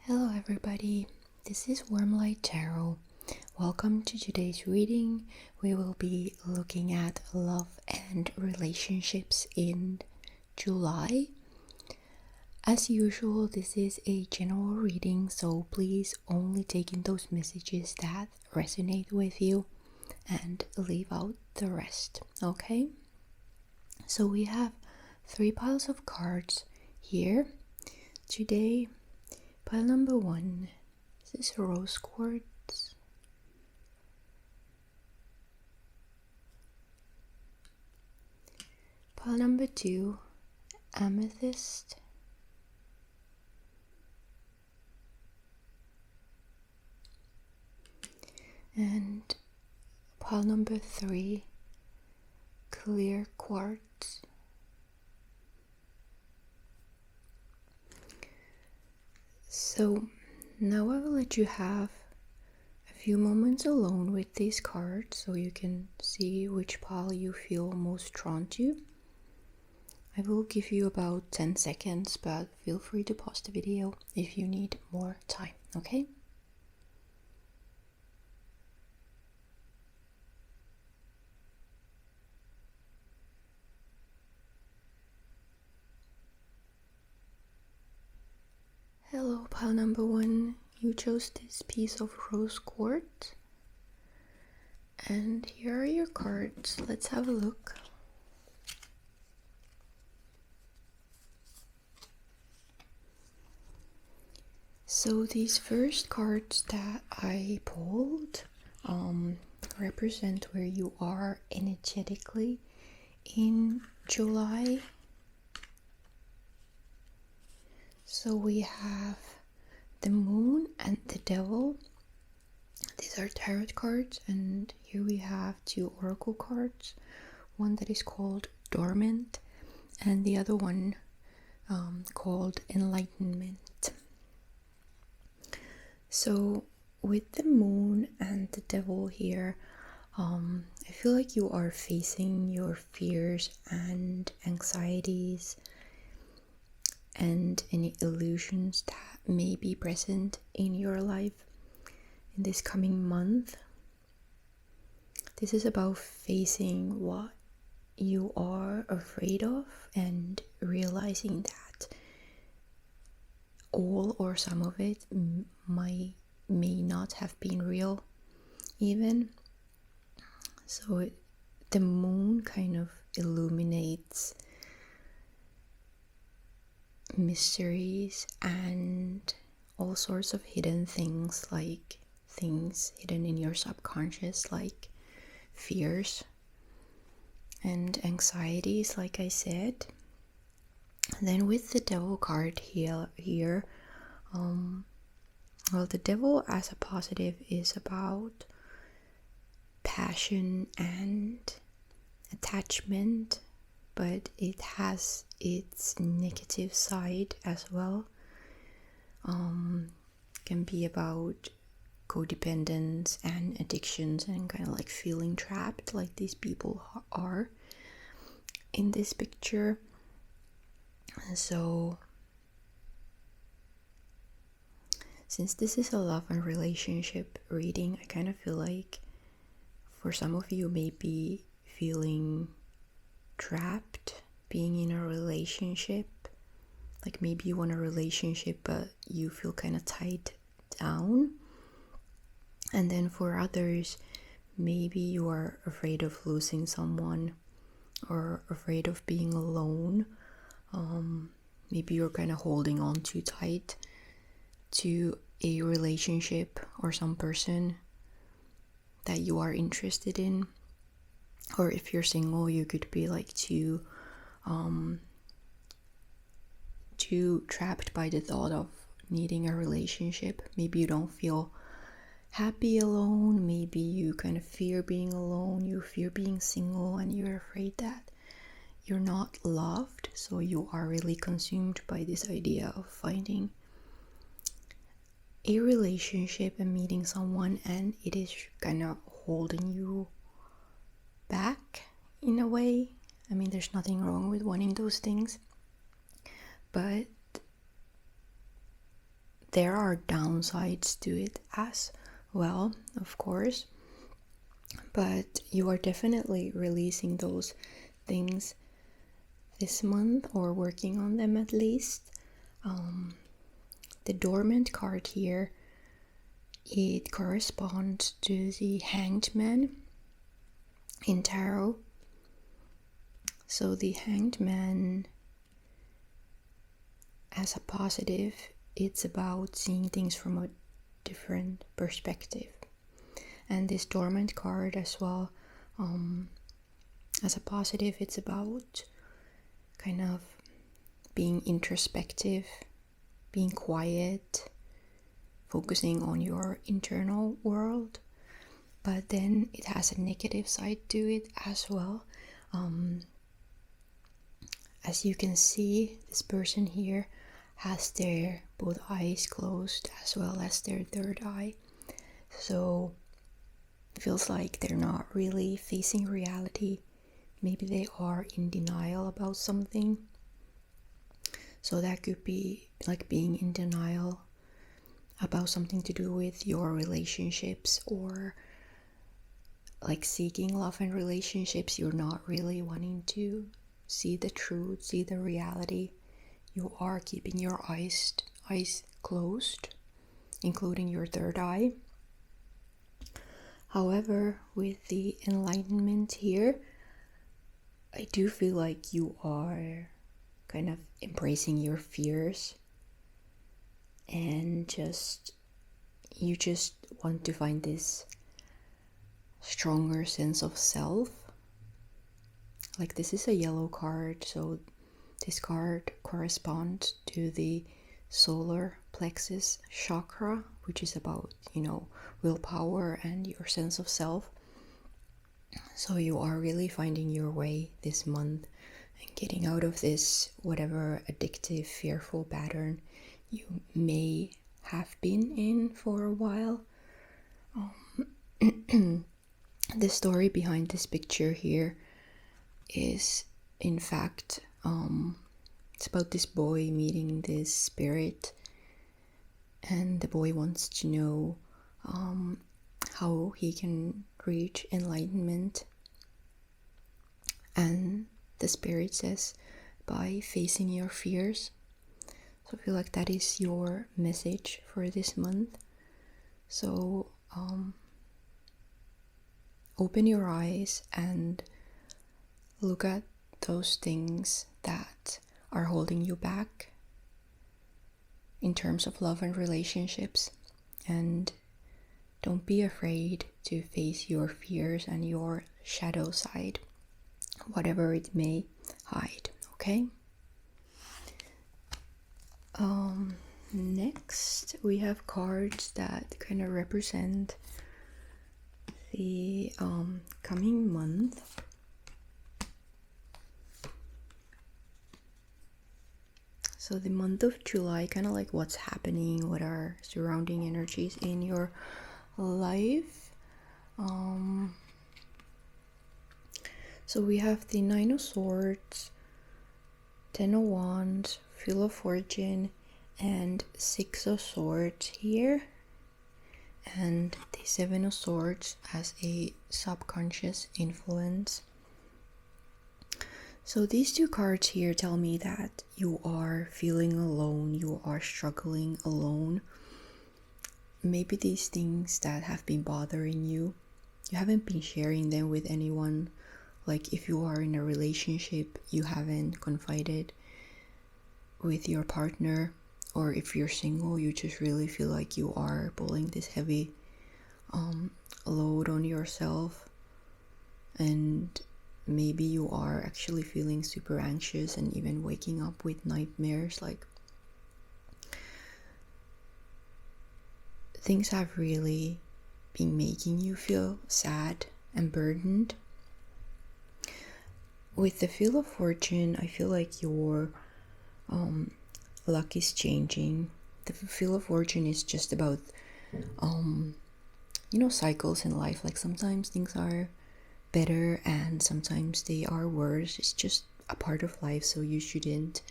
Hello everybody, this is Warmlight Tarot. Welcome to today's reading. We will be looking at love and relationships in July. As usual, this is a general reading, so please only take in those messages that resonate with you and leave out the rest, okay? So we have 3 piles of cards here today. Pile number 1, this is rose quartz. Pile number 2, amethyst. And pile number 3, clear quartz. So now I will let you have a few moments alone with these cards so you can see which pile you feel most drawn to. I will give you about 10 seconds, but feel free to pause the video if you need more time, okay? Hello, pile number 1. You chose this piece of rose quartz. And here are your cards. Let's have a look. So these first cards that I pulled represent where you are energetically in July. So we have the moon and the devil. These are tarot cards, and here we have 2 oracle cards. One that is called dormant and the other one called enlightenment. So with the moon and the devil here, I feel like you are facing your fears and anxieties and any illusions that may be present in your life in this coming month. This is about facing what you are afraid of and realizing that all or some of it may not have been real even. So the moon kind of illuminates mysteries and all sorts of hidden things, like things hidden in your subconscious, like fears and anxieties, like I said. And then with the devil card here, well, the devil as a positive is about passion and attachment, but it has its negative side as well. Can be about codependence and addictions and kind of like feeling trapped, like these people are in this picture. So since this is a love and relationship reading, I kind of feel like for some of you may be feeling trapped being in a relationship. Like maybe you want a relationship but you feel kind of tied down. And then for others, maybe you are afraid of losing someone or afraid of being alone. Maybe you're kind of holding on too tight to a relationship or some person that you are interested in. Or if you're single, you could be like too trapped by the thought of needing a relationship. Maybe you don't feel happy alone. Maybe you kind of fear being alone. You fear being single and you're afraid that you're not loved. So you are really consumed by this idea of finding a relationship and meeting someone, and it is kind of holding you back in a way. I mean, there's nothing wrong with wanting those things, but there are downsides to it as well, of course, but you are definitely releasing those things this month, or working on them at least. The dormant card here, it corresponds to the Hanged Man in tarot. So the Hanged Man, as a positive, it's about seeing things from a different perspective. And this dormant card as well, as a positive, it's about kind of being introspective, being quiet, focusing on your internal world. But then it has a negative side to it as well. As you can see, this person here has their both eyes closed as well as their third eye. So it feels like they're not really facing reality. Maybe they are in denial about something. So that could be like being in denial about something to do with your relationships, or like seeking love and relationships. You're not really wanting to see the truth, see the reality. You are keeping your eyes closed, including your third eye. However, with the enlightenment here, I do feel like you are kind of embracing your fears, and you just want to find this stronger sense of self. Like, this is a yellow card, so this card corresponds to the solar plexus chakra, which is about, willpower and your sense of self. So you are really finding your way this month and getting out of this whatever addictive, fearful pattern you may have been in for a while. The story behind this picture here is, in fact, it's about this boy meeting this spirit, and the boy wants to know how he can reach enlightenment, and the spirit says, by facing your fears. So I feel like that is your message for this month. So open your eyes and look at those things that are holding you back in terms of love and relationships, and don't be afraid to face your fears and your shadow side, whatever it may hide, okay? Next we have cards that kind of represent the coming month. So the month of July, kind of like what's happening, what are surrounding energies in your life. So we have the Nine of Swords, Ten of Wands, Wheel of Fortune, and Six of Swords here. And the Seven of Swords as a subconscious influence. So these two cards here tell me that you are feeling alone, you are struggling alone. Maybe these things that have been bothering you, you haven't been sharing them with anyone. Like if you are in a relationship, you haven't confided with your partner, or if you're single, you just really feel like you are pulling this heavy load on yourself, and maybe you are actually feeling super anxious and even waking up with nightmares. Like, things have really been making you feel sad and burdened. With the Wheel of Fortune, I feel like your luck is changing. The Wheel of Fortune is just about cycles in life. Like, sometimes things are better and sometimes they are worse. It's just a part of life, so you shouldn't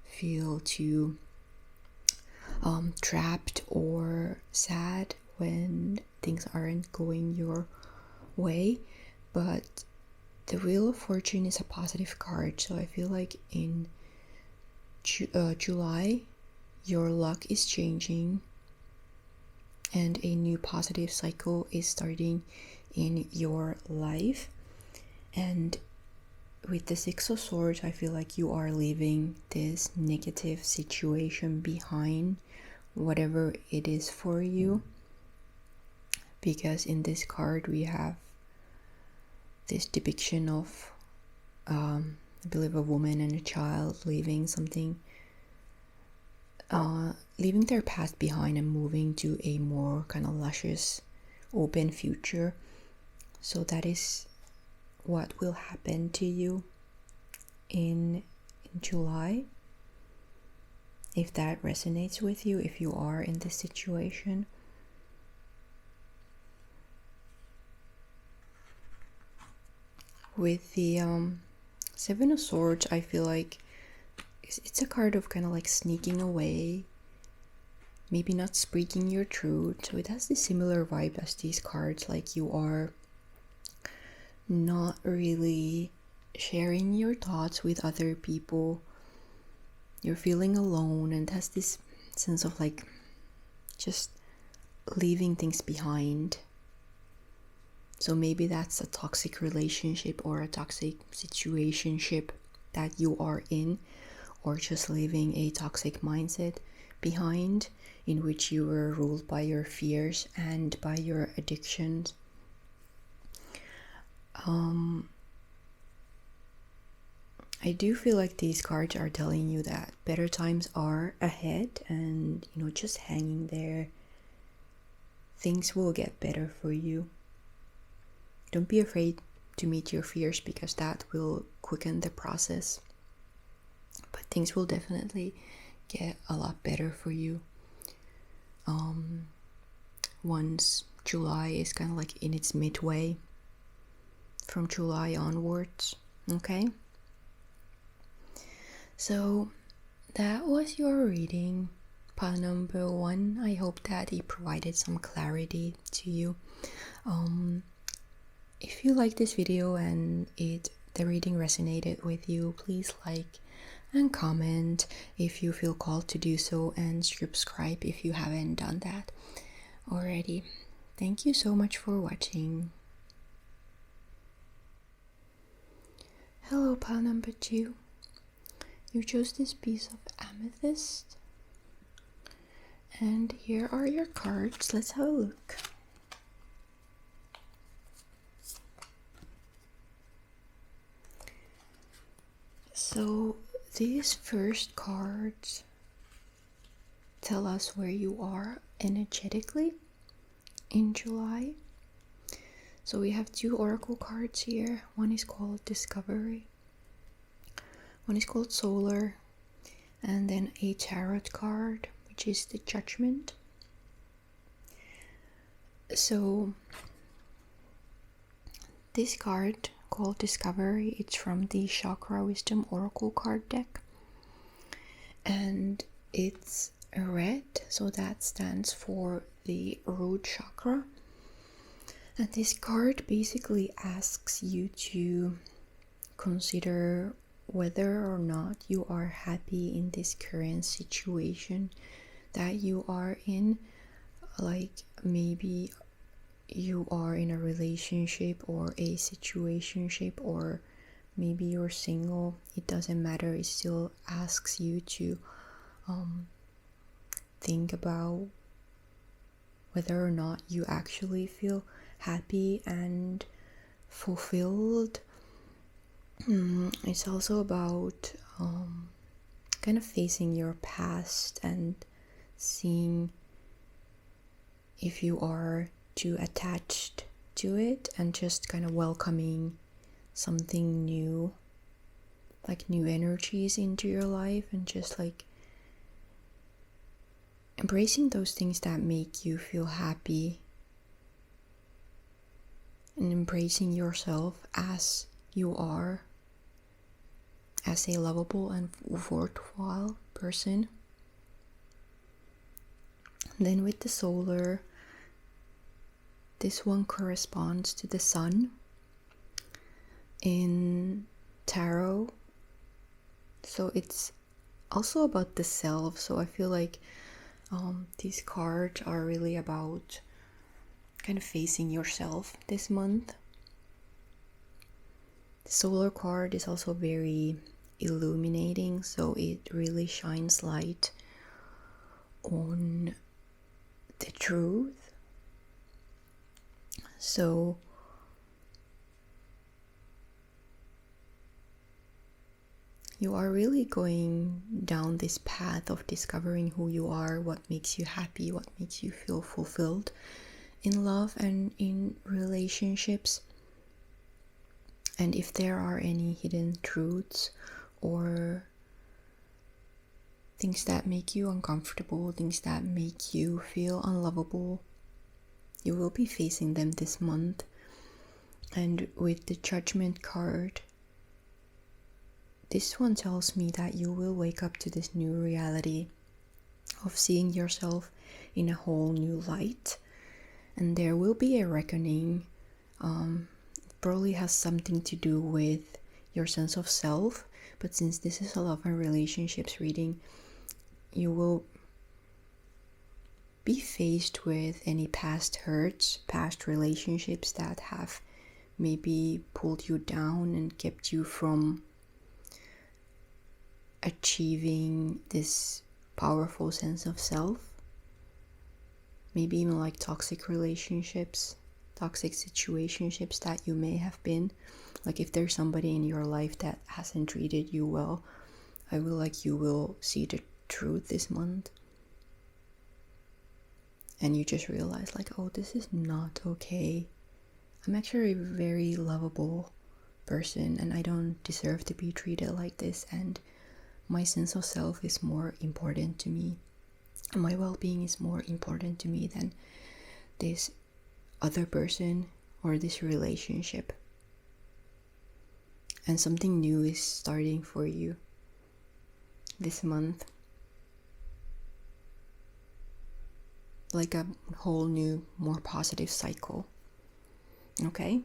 feel too trapped or sad when things aren't going your way. But the Wheel of Fortune is a positive card, so I feel like in July your luck is changing and a new positive cycle is starting in your life. And with the Six of Swords, I feel like you are leaving this negative situation behind, whatever it is for you, because in this card we have this depiction of I believe a woman and a child leaving something, leaving their past behind and moving to a more kind of luscious open future. So that is what will happen to you in July, if that resonates with you, if you are in this situation. With the Seven of Swords, I feel like it's a card of kind of like sneaking away, maybe not speaking your truth. So it has this similar vibe as these cards, like you are not really sharing your thoughts with other people. You're feeling alone, and has this sense of like just leaving things behind. So maybe that's a toxic relationship or a toxic situationship that you are in, or just leaving a toxic mindset behind in which you were ruled by your fears and by your addictions. I do feel like these cards are telling you that better times are ahead, and just hanging there. Things will get better for you. Don't be afraid to meet your fears, because that will quicken the process. But things will definitely get a lot better for you once July is kind of like in its midway, from July onwards. Okay, so that was your reading, pile number 1. I hope that it provided some clarity to you. If you like this video and the reading resonated with you, please like and comment if you feel called to do so, and subscribe if you haven't done that already. Thank you so much for watching. Hello, pile number 2. You chose this piece of amethyst, and here are your cards. Let's have a look. So these first cards tell us where you are energetically in July. So we have 2 oracle cards here. One is called Discovery, one is called Solar, and then a tarot card, which is the Judgment. So this card called Discovery, it's from the Chakra Wisdom Oracle card deck, and it's red, so that stands for the root chakra. And this card basically asks you to consider whether or not you are happy in this current situation that you are in. Like maybe you are in a relationship or a situationship, or maybe you're single. It doesn't matter. It still asks you to think about whether or not you actually feel happy and fulfilled. It's also about kind of facing your past and seeing if you are too attached to it, and just kind of welcoming something new, like new energies into your life, and just like embracing those things that make you feel happy, and embracing yourself as you are, as a lovable and worthwhile person. Then with the solar, this one corresponds to the sun in tarot. So it's also about the self. So I feel like these cards are really about kind of facing yourself this month. The solar card is also very illuminating, so it really shines light on the truth. So you are really going down this path of discovering who you are, what makes you happy, what makes you feel fulfilled in love and in relationships. And if there are any hidden truths or things that make you uncomfortable, things that make you feel unlovable, you will be facing them this month. And with the Judgment card, this one tells me that you will wake up to this new reality of seeing yourself in a whole new light. And there will be a reckoning. It probably has something to do with your sense of self. But since this is a love and relationships reading, you will be faced with any past hurts, past relationships that have maybe pulled you down and kept you from achieving this powerful sense of self. Maybe even like toxic relationships, toxic situationships that you may have been. Like if there's somebody in your life that hasn't treated you well, I feel like you will see the truth this month. And you just realize like, oh, this is not okay. I'm actually a very lovable person and I don't deserve to be treated like this, and my sense of self is more important to me. My well-being is more important to me than this other person or this relationship. And something new is starting for you this month. Like a whole new, more positive cycle. Okay?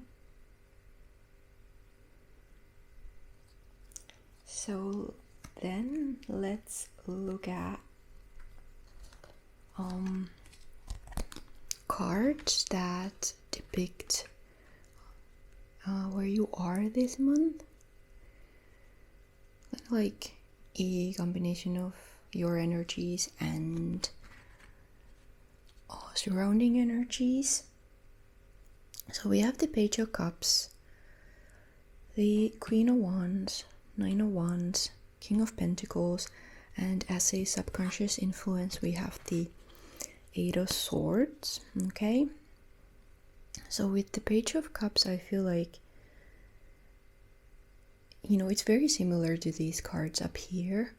So then let's look at cards that depict where you are this month. Like a combination of your energies and surrounding energies. So we have the Page of Cups, the Queen of Wands, Nine of Wands, King of Pentacles, and as a subconscious influence we have the Eight of Swords. Okay, so with the Page of Cups, I feel like, it's very similar to these cards up here.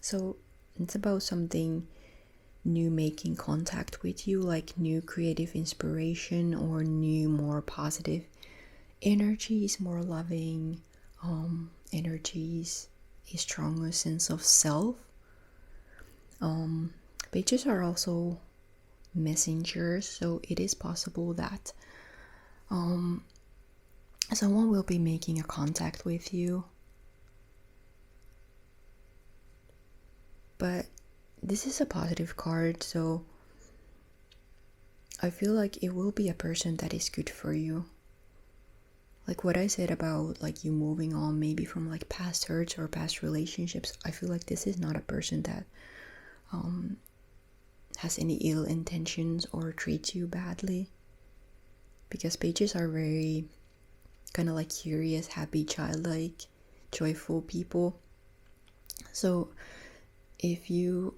So it's about something new making contact with you, like new creative inspiration or new, more positive energies, more loving energies, a stronger sense of self. Pages are also messengers, so it is possible that someone will be making a contact with you. But this is a positive card, so I feel like it will be a person that is good for you. Like what I said about like you moving on maybe from like past hurts or past relationships, I feel like this is not a person that has any ill intentions or treats you badly. Because pages are very kind of like curious, happy, childlike, joyful people. So if you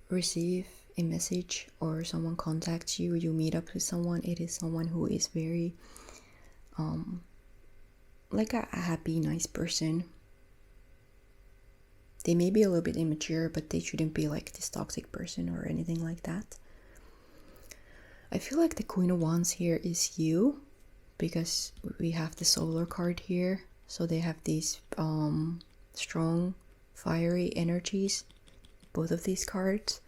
receive a message or someone contacts you, you meet up with someone, it is someone who is very like a happy, nice person. They may be a little bit immature, but they shouldn't be like this toxic person or anything like that. I feel like the Queen of Wands here is you, because we have the solar card here. So they have these strong, fiery energies, both of these cards.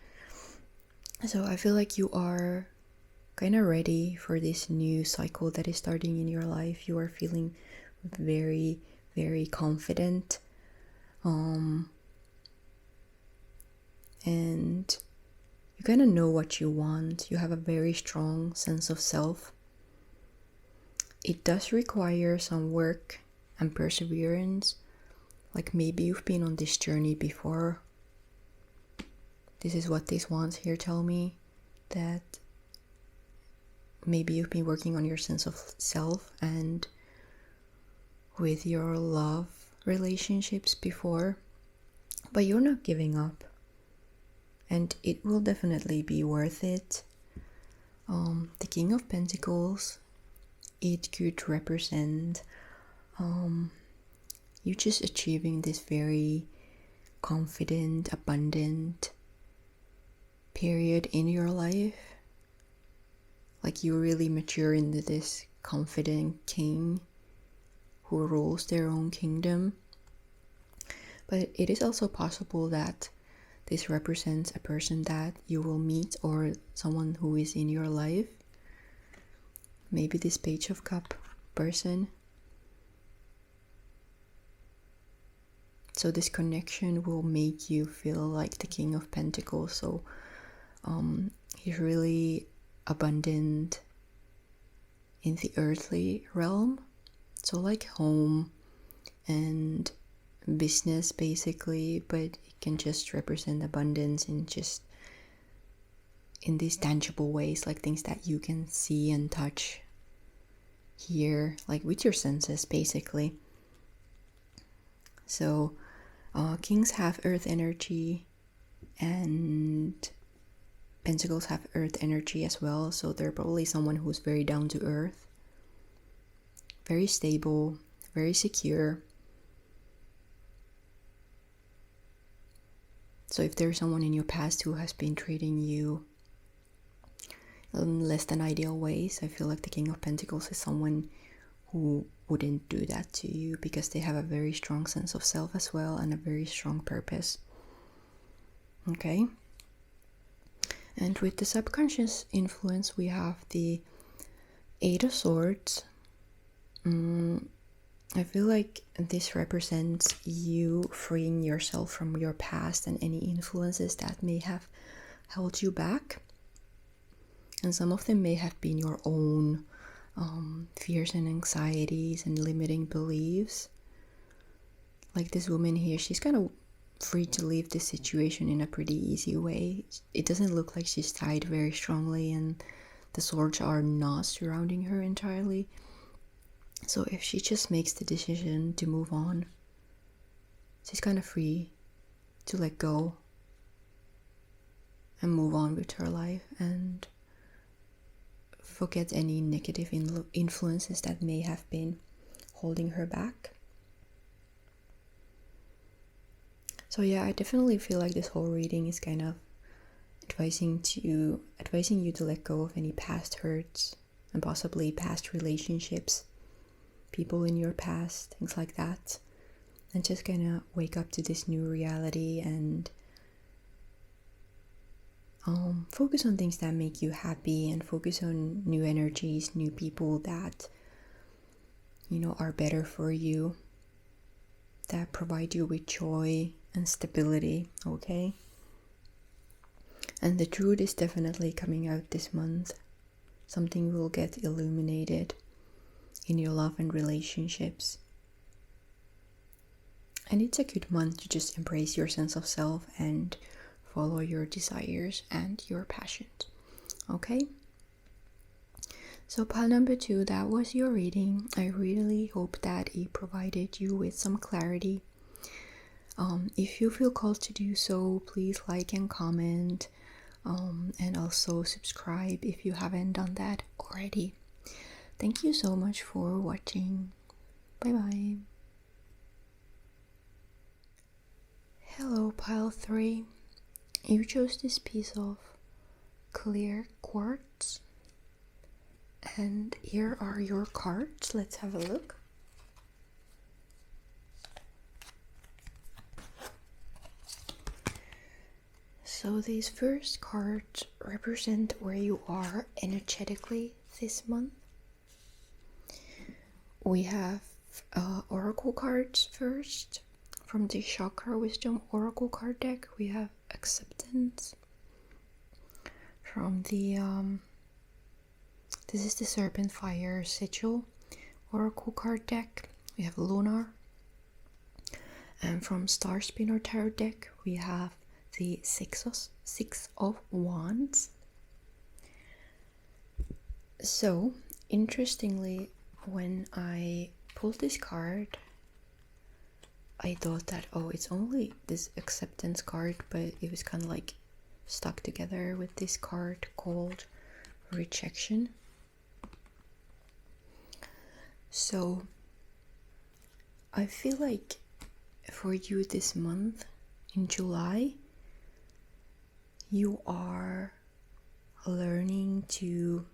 So I feel like you are kind of ready for this new cycle that is starting in your life. You are feeling very, very confident. And you kind of know what you want. You have a very strong sense of self. It does require some work and perseverance. Like maybe you've been on this journey before. This is what these ones here tell me, that maybe you've been working on your sense of self and with your love relationships before, but you're not giving up, and it will definitely be worth it. The King of Pentacles, it could represent you just achieving this very confident, abundant period in your life. Like you really mature into this confident king who rules their own kingdom. But it is also possible that this represents a person that you will meet or someone who is in your life. Maybe this Page of Cup person. So this connection will make you feel like the King of Pentacles. So he's really abundant in the earthly realm. So like home and business basically, but it can just represent abundance in just in these tangible ways, like things that you can see and touch, hear, like with your senses basically. So kings have earth energy and pentacles have earth energy as well, so they're probably someone who's very down to earth, very stable, very secure. So if there's someone in your past who has been treating you in less than ideal ways, I feel like the King of Pentacles is someone who wouldn't do that to you, because they have a very strong sense of self as well and a very strong purpose. Okay. And with the subconscious influence, we have the Eight of Swords. I feel like this represents you freeing yourself from your past and any influences that may have held you back. And some of them may have been your own fears and anxieties and limiting beliefs. Like this woman here, she's kind of free to leave this situation in a pretty easy way. It doesn't look like she's tied very strongly, and the swords are not surrounding her entirely. So if she just makes the decision to move on, she's kind of free to let go and move on with her life and forget any negative influences that may have been holding her back. So yeah, I definitely feel like this whole reading is kind of advising you to let go of any past hurts and possibly past relationships, people in your past, things like that, and just kind of wake up to this new reality and focus on things that make you happy, and focus on new energies, new people that are better for you, that provide you with joy and stability. Okay. And the truth is definitely coming out this month. Something will get illuminated in your love and relationships. And it's a good month to just embrace your sense of self and follow your desires and your passions. Okay? So pile number 2, that was your reading. I really hope that it provided you with some clarity. If you feel called to do so, please like and comment, and also subscribe if you haven't done that already. Thank you so much for watching. Bye bye. Hello, pile 3. You chose this piece of clear quartz, and here are your cards. Let's have a look. So these first cards represent where you are energetically this month. We have oracle cards first. From the Chakra Wisdom Oracle card deck, we have acceptance. From the this is the Serpentfire Sigil Oracle card deck, we have Lunar. And from Star Spinner Tarot deck, we have the Six of Wands. So, interestingly, when I pulled this card, I thought that, oh, it's only this acceptance card, but it was kind of like stuck together with this card called rejection. So I feel like for you this month, in July, you are learning to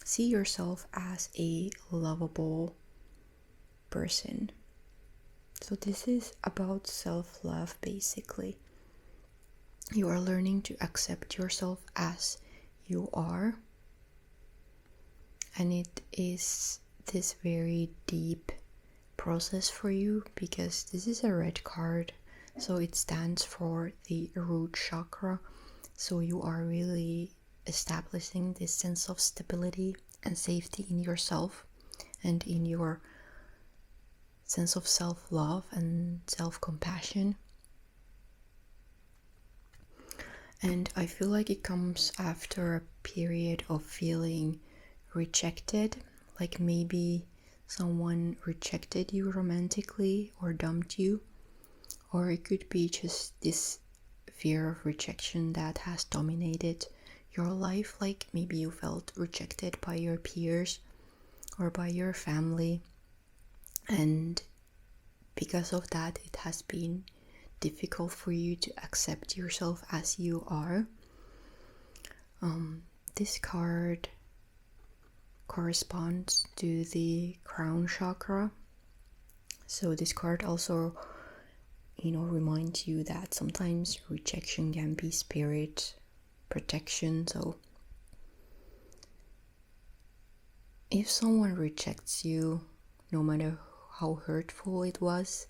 see yourself as a lovable person. So this is about self-love, basically. You are learning to accept yourself as you are. And it is this very deep process for you, because this is a red card. So it stands for the root chakra. So you are really establishing this sense of stability and safety in yourself and in your sense of self-love and self-compassion. And I feel like it comes after a period of feeling rejected, like maybe someone rejected you romantically or dumped you, or it could be just this fear of rejection that has dominated your life, like maybe you felt rejected by your peers or by your family, and because of that it has been difficult for you to accept yourself as you are. This card corresponds to the crown chakra, so this card also reminds you that sometimes rejection can be spirit protection. So if someone rejects you, no matter how hurtful it was,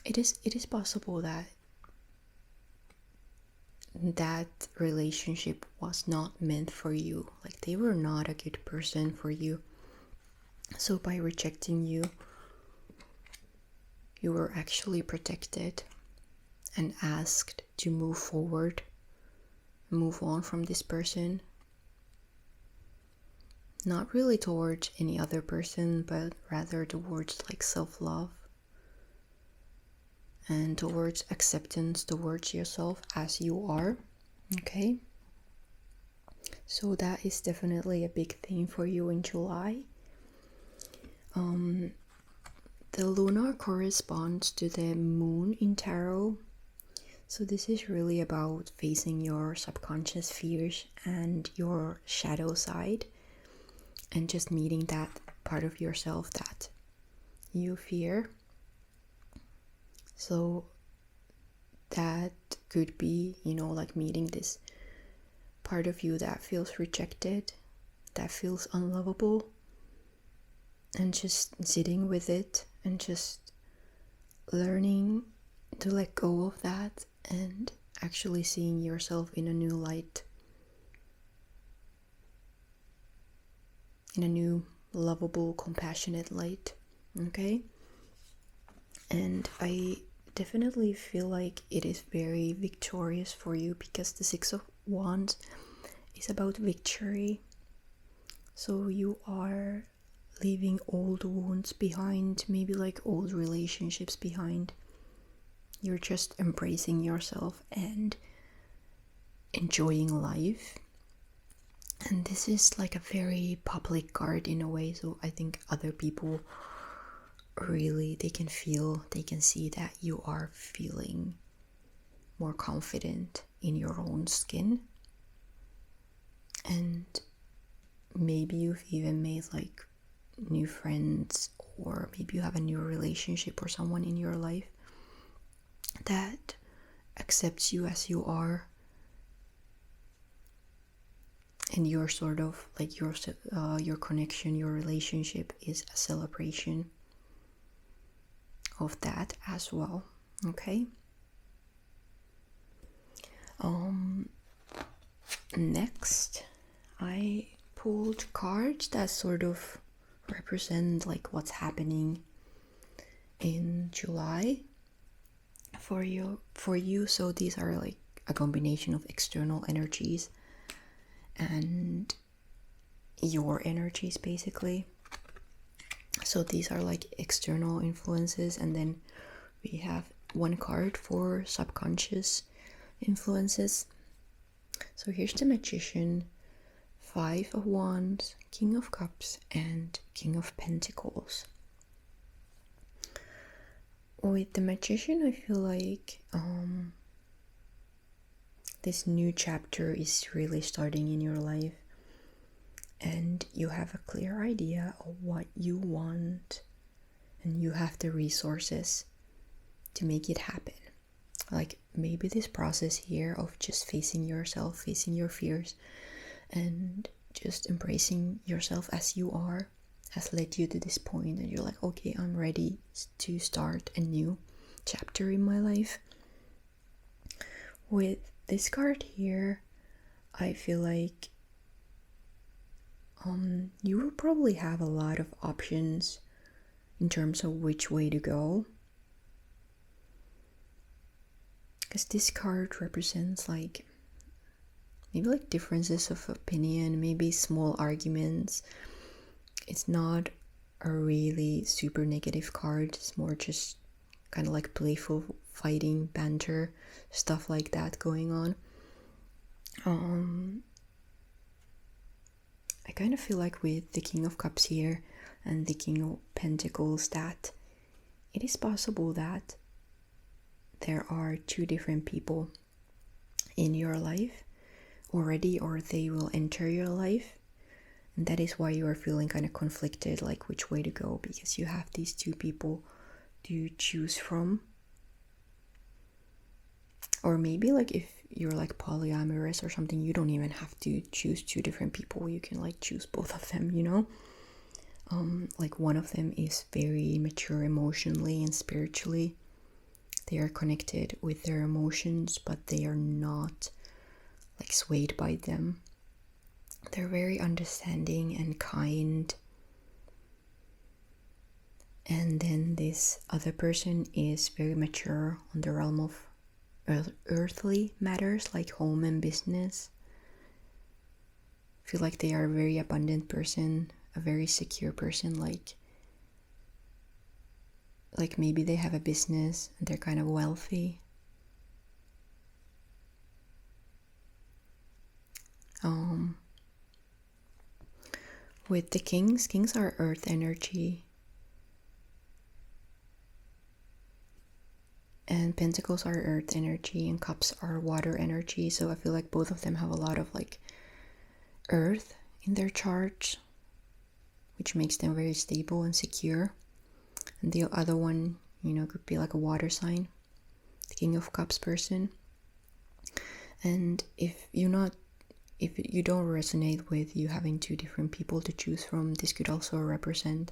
it is possible that that relationship was not meant for you, like they were not a good person for you. So by rejecting you, you were actually protected and asked to move forward, move on from this person. Not really towards any other person, but rather towards like self-love and towards acceptance towards yourself as you are. Okay, so that is definitely a big theme for you in July. The lunar corresponds to the moon in tarot, so this is really about facing your subconscious fears and your shadow side, and just meeting that part of yourself that you fear. So that could be, like meeting this part of you that feels rejected, that feels unlovable, and just sitting with it and just learning to let go of that and actually seeing yourself in a new light, in a new lovable, compassionate light. Okay? And I definitely feel like it is very victorious for you, because the Six of Wands is about victory. So you are leaving old wounds behind, maybe like old relationships behind. You're just embracing yourself and enjoying life. And this is like a very public card in a way, so I think other people really, they can see that you are feeling more confident in your own skin. And maybe you've even made new friends, or maybe you have a new relationship or someone in your life. that accepts you as you are, and your sort of like your connection, your relationship is a celebration of that as well. Okay. Next, I pulled cards that sort of represent like what's happening in July for you. So these are like a combination of external energies and your energies, basically. So these are like external influences, and then we have one card for subconscious influences. So here's the Magician, 5 of Wands, King of Cups, and King of Pentacles. With the Magician, I feel like this new chapter is really starting in your life, and you have a clear idea of what you want, and you have the resources to make it happen. Like maybe this process here of just facing yourself, facing your fears, and just embracing yourself as you are has led you to this point, and you're like, okay, I'm ready to start a new chapter in my life. With this card here, I feel like you will probably have a lot of options in terms of which way to go, because this card represents like maybe like differences of opinion, maybe small arguments. It's not a really super negative card. It's more just kind of like playful fighting, banter, stuff like that going on. I kind of feel like with the King of Cups here and the King of Pentacles that it is possible that there are two different people in your life already, or they will enter your life, and that is why you are feeling kind of conflicted, like which way to go, because you have these two people to choose from. Or maybe like if you're like polyamorous or something, you don't even have to choose two different people, you can like choose both of them, you know. Like one of them is very mature emotionally and spiritually. They are connected with their emotions, but they are not like swayed by them. They're very understanding and kind. And then this other person is very mature on the realm of earthly matters like home and business. I feel like they are a very abundant person, a very secure person, like maybe they have a business and they're kind of wealthy. With the kings are earth energy, and pentacles are earth energy, and cups are water energy. So I feel like both of them have a lot of like earth in their charts, which makes them very stable and secure. And the other one, you know, could be like a water sign, the King of Cups person. And if you don't resonate with you having two different people to choose from, this could also represent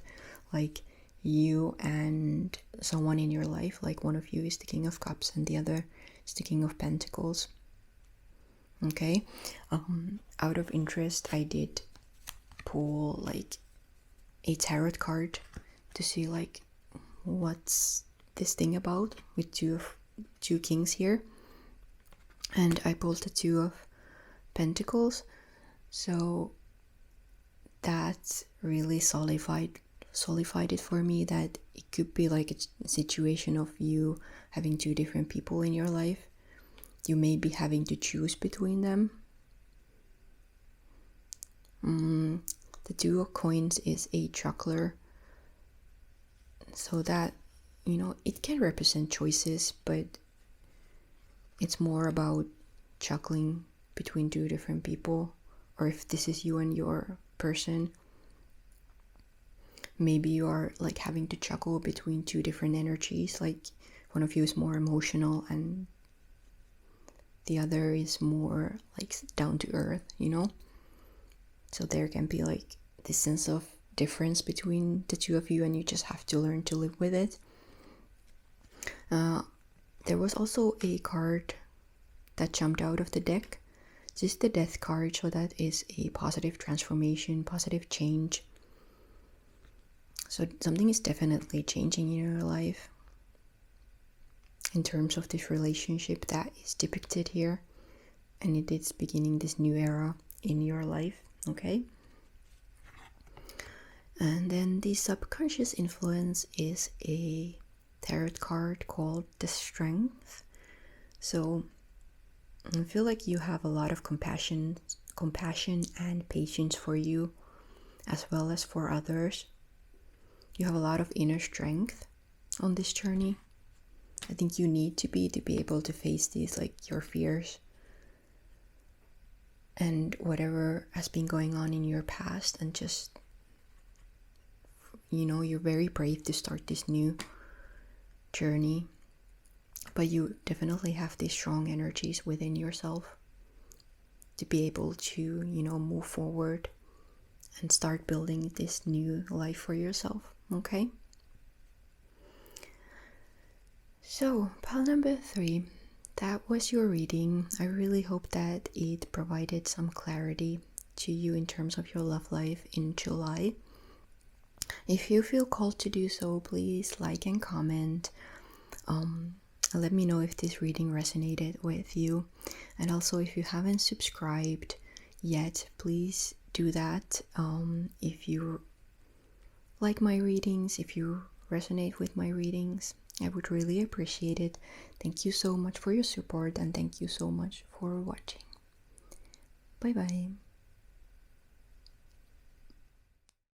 like you and someone in your life. Like one of you is the King of Cups and the other is the King of Pentacles. Okay. Out of interest, I did pull like a tarot card to see like what's this thing about with two kings here, and I pulled the Two of Pentacles. So that really solidified it for me that it could be like a situation of you having two different people in your life. You may be having to choose between them. The Two of Coins is a Chakra, so that, you know, it can represent choices, but it's more about juggling between two different people. Or if this is you and your person, maybe you are like having to juggle between two different energies. Like one of you is more emotional and the other is more like down to earth, you know? So there can be like this sense of difference between the two of you, and you just have to learn to live with it. There was also a card that jumped out of the deck. This is the Death card, so that is a positive transformation, positive change. So something is definitely changing in your life in terms of this relationship that is depicted here, and it is beginning this new era in your life, okay? And then the subconscious influence is a tarot card called the Strength. So I feel like you have a lot of compassion and patience for you, as well as for others. You have a lot of inner strength on this journey. I think you need to be able to face these, like your fears and whatever has been going on in your past, and just, you know, you're very brave to start this new journey, but you definitely have these strong energies within yourself to be able to, you know, move forward and start building this new life for yourself, okay? So, pile number 3, that was your reading. I really hope that it provided some clarity to you in terms of your love life in July. If you feel called to do so, please like and comment. Let me know if this reading resonated with you. And also, if you haven't subscribed yet, please do that. If you like my readings, if you resonate with my readings, I would really appreciate it. Thank you so much for your support, and thank you so much for watching. Bye bye.